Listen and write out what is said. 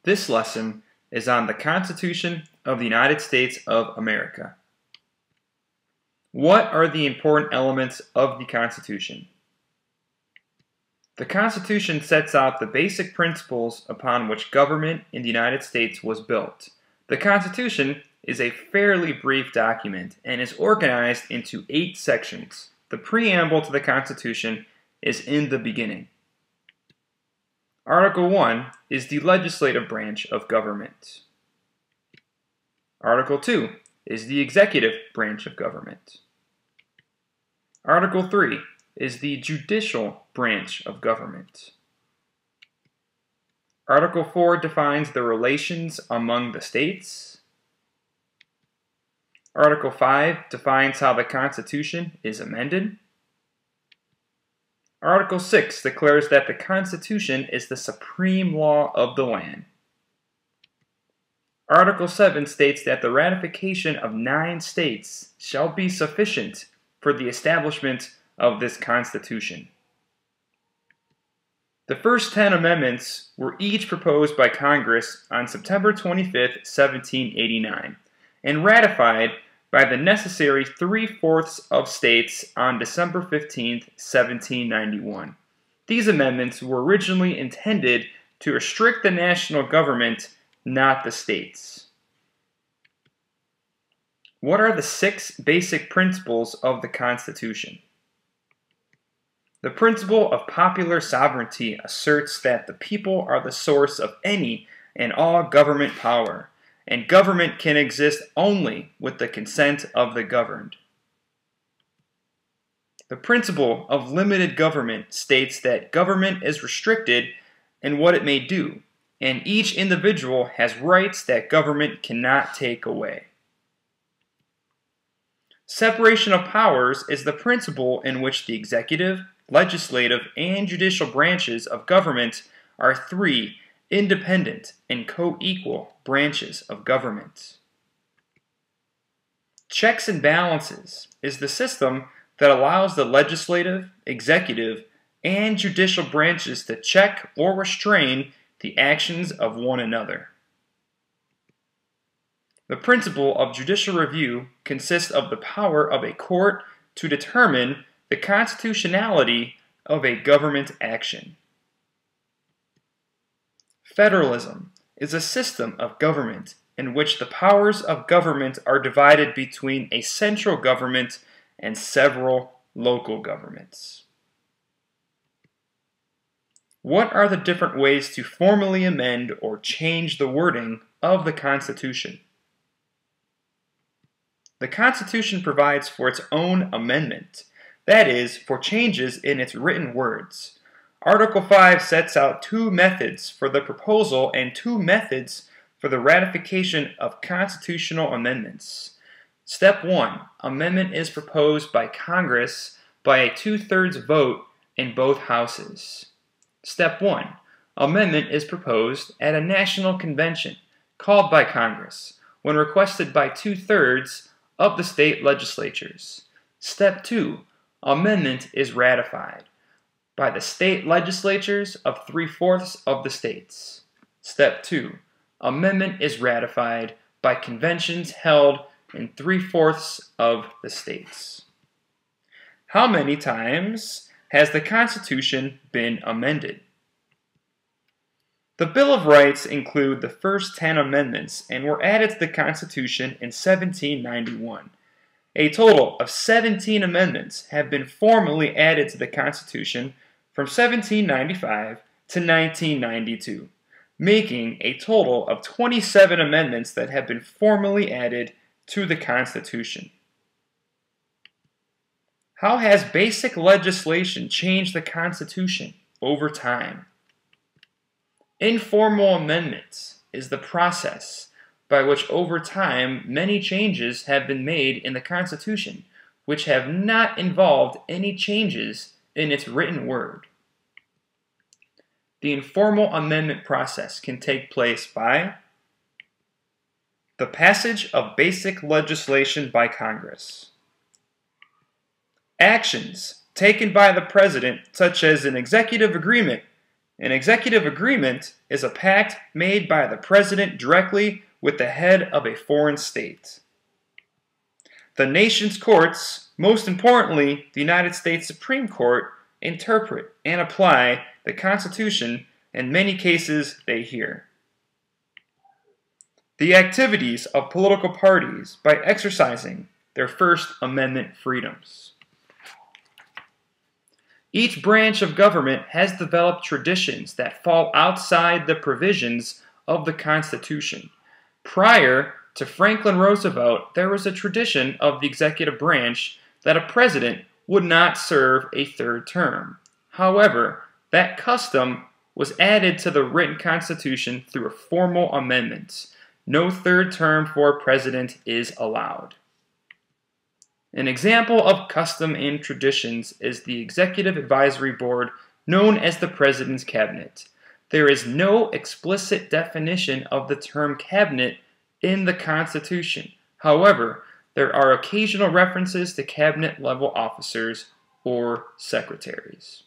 This lesson is on the Constitution of the United States of America. What are the important elements of the Constitution? The Constitution sets out the basic principles upon which government in the United States was built. The Constitution is a fairly brief document and is organized into 8 sections. The preamble to the Constitution is in the beginning. Article 1 is the legislative branch of government. Article 2 is the executive branch of government. Article 3 is the judicial branch of government. Article 4 defines the relations among the states. Article 5 defines how the Constitution is amended. Article 6 declares that the Constitution is the supreme law of the land. Article 7 states that the ratification of 9 states shall be sufficient for the establishment of this Constitution. The first 10 amendments were each proposed by Congress on September 25, 1789, and ratified by the necessary 3/4 of states on December 15, 1791. These amendments were originally intended to restrict the national government, not the states. What are the 6 basic principles of the Constitution? The principle of popular sovereignty asserts that the people are the source of any and all government power, and government can exist only with the consent of the governed. The principle of limited government states that government is restricted in what it may do, and each individual has rights that government cannot take away. Separation of powers is the principle in which the executive, legislative, and judicial branches of government are 3 independent and co-equal branches of government. Checks and balances is the system that allows the legislative, executive, and judicial branches to check or restrain the actions of one another. The principle of judicial review consists of the power of a court to determine the constitutionality of a government action. Federalism is a system of government in which the powers of government are divided between a central government and several local governments. What are the different ways to formally amend or change the wording of the Constitution? The Constitution provides for its own amendment, that is, for changes in its written words. Article 5 sets out 2 methods for the proposal and 2 methods for the ratification of constitutional amendments. Step 1. Amendment is proposed by Congress by a 2/3 vote in both houses. Step 1. Amendment is proposed at a national convention called by Congress when requested by 2/3 of the state legislatures. Step 2. Amendment is ratified by the state legislatures of 3/4 of the states. Step 2. Amendment is ratified by conventions held in 3/4 of the states. How many times has the Constitution been amended? The Bill of Rights include the first 10 amendments and were added to the Constitution in 1791. A total of 17 amendments have been formally added to the Constitution from 1795 to 1992, making a total of 27 amendments that have been formally added to the Constitution. How has basic legislation changed the Constitution over time? Informal amendments is the process by which over time many changes have been made in the Constitution which have not involved any changes in its written word. The informal amendment process can take place by the passage of basic legislation by Congress, actions taken by the President, such as an executive agreement An executive agreement is a pact made by the president directly with the head of a foreign state. The nation's courts, most importantly the United States Supreme Court, interpret and apply the Constitution in many cases they hear. The activities of political parties by exercising their First Amendment freedoms. Each branch of government has developed traditions that fall outside the provisions of the Constitution. Prior to Franklin Roosevelt, there was a tradition of the executive branch that a president would not serve a third term. However, that custom was added to the written Constitution through a formal amendment. No third term for a president is allowed. An example of custom and traditions is the Executive Advisory Board, known as the President's Cabinet. There is no explicit definition of the term cabinet in the Constitution. However, there are occasional references to cabinet-level officers or secretaries.